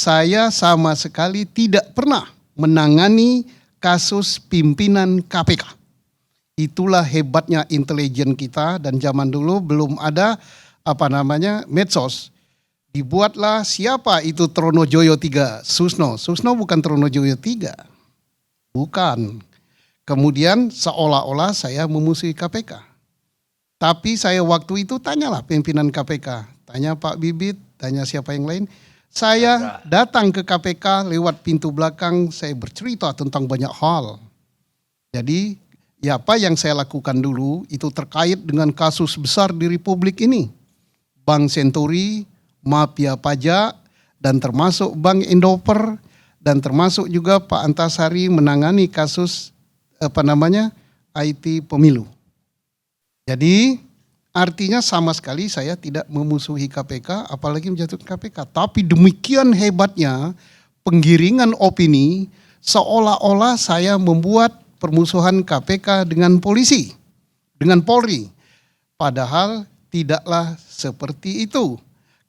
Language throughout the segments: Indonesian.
saya sama sekali tidak pernah menangani kasus pimpinan KPK. Itulah hebatnya intelijen kita, dan zaman dulu belum ada medsos. Dibuatlah siapa itu Tronojoyo III, Susno. Susno bukan Tronojoyo III. Bukan. Kemudian seolah-olah saya memusuhi KPK. Tapi saya waktu itu tanyalah pimpinan KPK. Tanya Pak Bibit, tanya siapa yang lain. Saya datang ke KPK lewat pintu belakang, saya bercerita tentang banyak hal. Jadi ya apa yang saya lakukan dulu itu terkait dengan kasus besar di Republik ini. Bank Senturi, mafia pajak, dan termasuk Bank Indoper, dan termasuk juga Pak Antasari menangani kasus IT pemilu. Jadi artinya sama sekali saya tidak memusuhi KPK, apalagi menjatuhkan KPK. Tapi demikian hebatnya penggiringan opini seolah-olah saya membuat permusuhan KPK dengan polisi, dengan Polri. Padahal tidaklah seperti itu.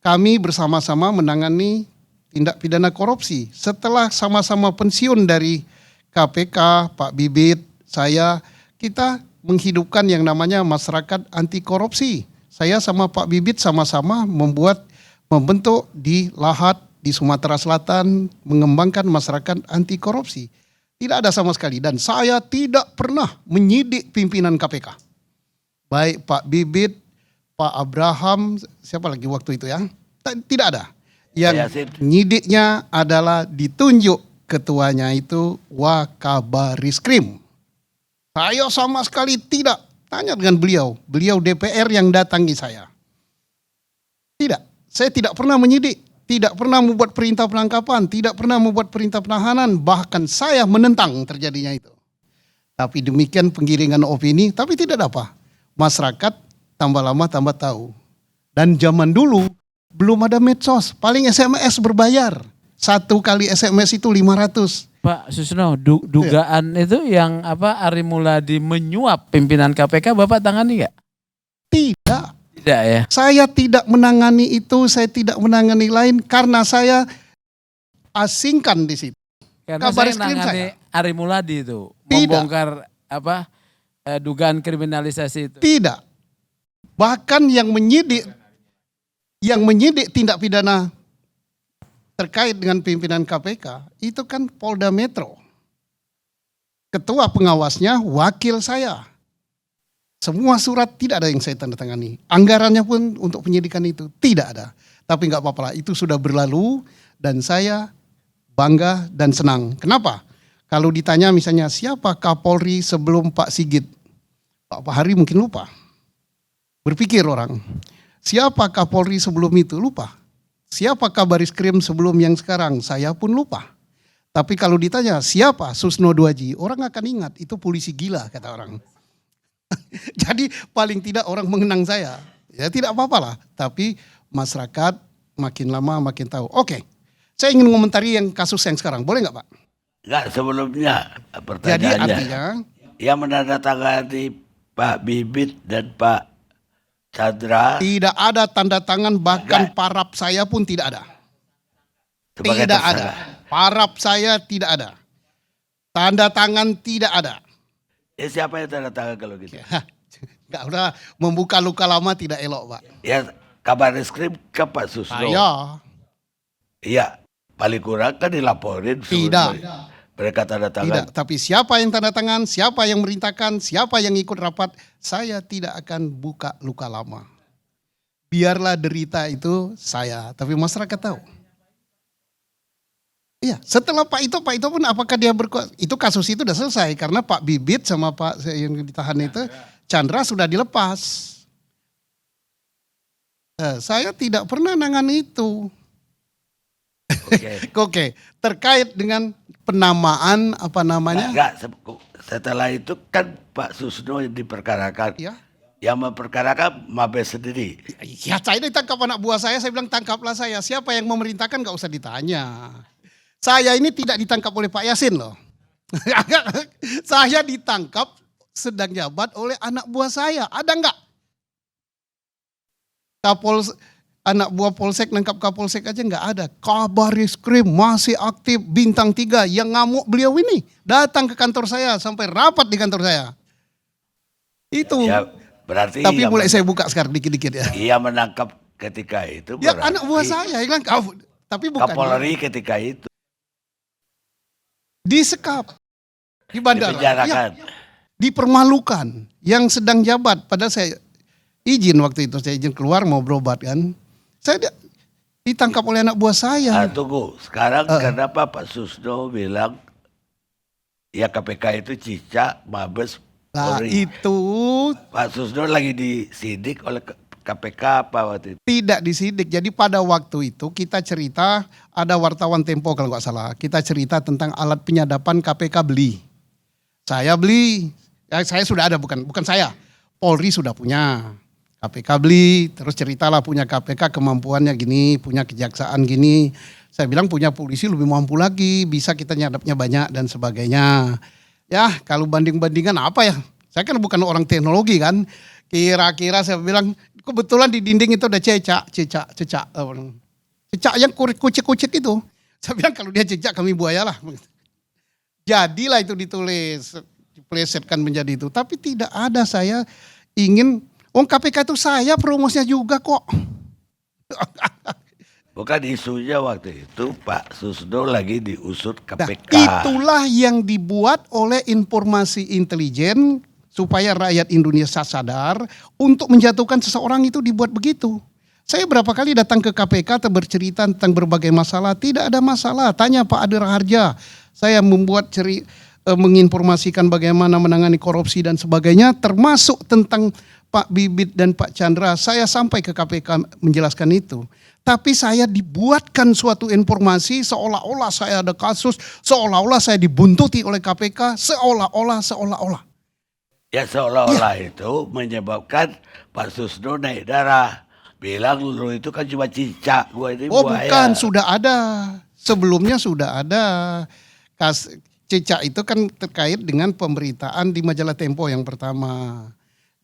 Kami bersama-sama menangani tindak pidana korupsi. Setelah sama-sama pensiun dari KPK, Pak Bibit, kita menghidupkan yang namanya masyarakat anti korupsi. Saya sama Pak Bibit sama-sama membentuk di Lahat, di Sumatera Selatan, mengembangkan masyarakat anti korupsi. Tidak ada sama sekali, dan saya tidak pernah menyidik pimpinan KPK. Baik Pak Bibit, Pak Abraham, siapa lagi waktu itu ya? Tidak ada. Yang nyidiknya adalah ditunjuk ketuanya itu Wakabarisskrim. Saya sama sekali tidak. Tanya dengan beliau DPR yang datangi saya. Tidak, saya tidak pernah menyidik, tidak pernah membuat perintah penangkapan, tidak pernah membuat perintah penahanan, bahkan saya menentang terjadinya itu. Tapi demikian penggiringan opini, tapi tidak ada apa. Masyarakat tambah lama tambah tahu. Dan zaman dulu belum ada medsos, paling SMS berbayar. 1 kali SMS itu 500. Pak Susno, dugaan itu yang Ari Muladi menyuap pimpinan KPK, Bapak tangani nggak? Tidak. Tidak ya? Saya tidak menangani itu, saya tidak menangani lain karena saya asingkan di situ. Karena saya menangani Ari Muladi itu, membongkar dugaan kriminalisasi itu. Tidak. Bahkan yang menyidik tindak pidana terkait dengan pimpinan KPK itu kan Polda Metro. Ketua pengawasnya wakil saya. Semua surat tidak ada yang saya tanda tangani. Anggarannya pun untuk penyidikan itu tidak ada. Tapi nggak apa-apa lah, itu sudah berlalu dan saya bangga dan senang. Kenapa? Kalau ditanya misalnya siapa Kapolri sebelum Pak Sigit? Pak Hari mungkin lupa. Berpikir orang. Siapa Kapolri sebelum itu? Lupa. Siapa Kabarisskrim sebelum yang sekarang? Saya pun lupa. Tapi kalau ditanya siapa Susno Duaji? Orang akan ingat itu polisi gila kata orang. Jadi paling tidak orang mengenang saya. Ya tidak apa-apa lah. Tapi masyarakat makin lama makin tahu. Oke, saya ingin mengomentari yang kasus yang sekarang. Boleh nggak Pak? Enggak, sebelumnya pertanyaannya. Jadi artinya yang menandatangani Pak Bibit dan Pak Chandra. Tidak ada tanda tangan, bahkan parap saya pun tidak ada. Tidak ada. Parap saya tidak ada. Tanda tangan tidak ada. Siapa yang tanda tangan kalau gitu? Enggak, udah membuka luka lama tidak elok Pak. Ya Kabarisskrim ke Pak Susno. Iya, paling kurang kan dilaporin. Tidak. Mereka tanda tangan. Tidak, tapi siapa yang tanda tangan, siapa yang merintahkan, siapa yang ikut rapat, saya tidak akan buka luka lama. Biarlah derita itu saya, tapi masyarakat tahu. Iya, setelah Pak Ito pun apakah dia itu kasus itu sudah selesai karena Pak Bibit sama Pak yang ditahan itu Chandra sudah dilepas. Saya tidak pernah nangani itu. Oke, terkait dengan penamaan setelah itu kan Pak Susno yang diperkarakan. Ya. Yang memperkarakan Mabes sendiri. Ya saya ditangkap anak buah saya bilang tangkaplah saya. Siapa yang memerintahkan gak usah ditanya. Saya ini tidak ditangkap oleh Pak Yasin loh. Saya ditangkap sedang jabat oleh anak buah saya. Ada enggak? anak buah polsek nangkap kapolsek aja nggak ada. Kabar Reskrim masih aktif, bintang 3 yang ngamuk beliau ini datang ke kantor saya sampai rapat di kantor saya. Itu. Ya, berarti tapi mulai saya buka sekarang dikit-dikit ya. Ia menangkap ketika itu. Ya anak buah saya bilang tapi bukan. Kapolri ketika itu disekap di bandara. dipenjarakan. Ya, dipermalukan yang sedang jabat. Padahal saya izin waktu itu, saya izin keluar mau berobat kan. Saya ditangkap oleh anak buah saya. Tunggu, sekarang kenapa Pak Susno bilang ya KPK itu cicak, Mabes, Nah Polri. itu Pak Susno lagi disidik oleh KPK apa waktu itu? tidak disidik. Jadi pada waktu itu kita cerita, ada wartawan Tempo kalau nggak salah. Kita cerita tentang alat penyadapan KPK beli. Saya beli, ya saya sudah ada, bukan saya. Polri sudah punya. KPK beli, terus ceritalah punya KPK kemampuannya gini, punya kejaksaan gini. Saya bilang punya polisi lebih mampu lagi, bisa kita nyadapnya banyak dan sebagainya. Ya kalau banding-bandingan apa ya, saya kan bukan orang teknologi kan. Kira-kira saya bilang, kebetulan di dinding itu ada cecak yang kucek-kucek itu. Saya bilang kalau dia cecak kami buaya lah. Jadilah itu ditulis, diplesetkan menjadi itu. Tapi tidak ada saya ingin, KPK itu saya promosinya juga kok. Bukan isunya waktu itu Pak Susno lagi diusut KPK. Nah, itulah yang dibuat oleh informasi intelijen supaya rakyat Indonesia sadar untuk menjatuhkan seseorang itu dibuat begitu. Saya berapa kali datang ke KPK bercerita tentang berbagai masalah, tidak ada masalah. Tanya Pak Ade Raharja, saya membuat menginformasikan bagaimana menangani korupsi dan sebagainya, termasuk tentang Pak Bibit dan Pak Chandra. Saya sampai ke KPK menjelaskan itu. Tapi saya dibuatkan suatu informasi seolah-olah saya ada kasus, seolah-olah saya dibuntuti oleh KPK, seolah-olah. Ya seolah-olah itu menyebabkan Pak Susno naik darah. Bilang lu itu kan cuma cicak, gua ini buaya. Bukan, sudah ada. Sebelumnya sudah ada. Cicak itu kan terkait dengan pemberitaan di majalah Tempo yang pertama.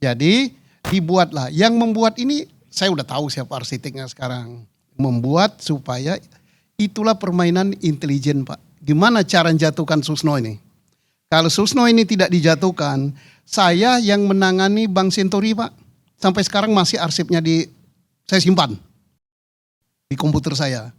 Jadi dibuatlah. Yang membuat ini saya udah tahu siapa arsiteknya sekarang. Membuat supaya itulah permainan intelijen Pak. Gimana cara menjatuhkan Susno ini? Kalau Susno ini tidak dijatuhkan, saya yang menangani Bank Senturi Pak. Sampai sekarang masih arsipnya saya simpan di komputer saya.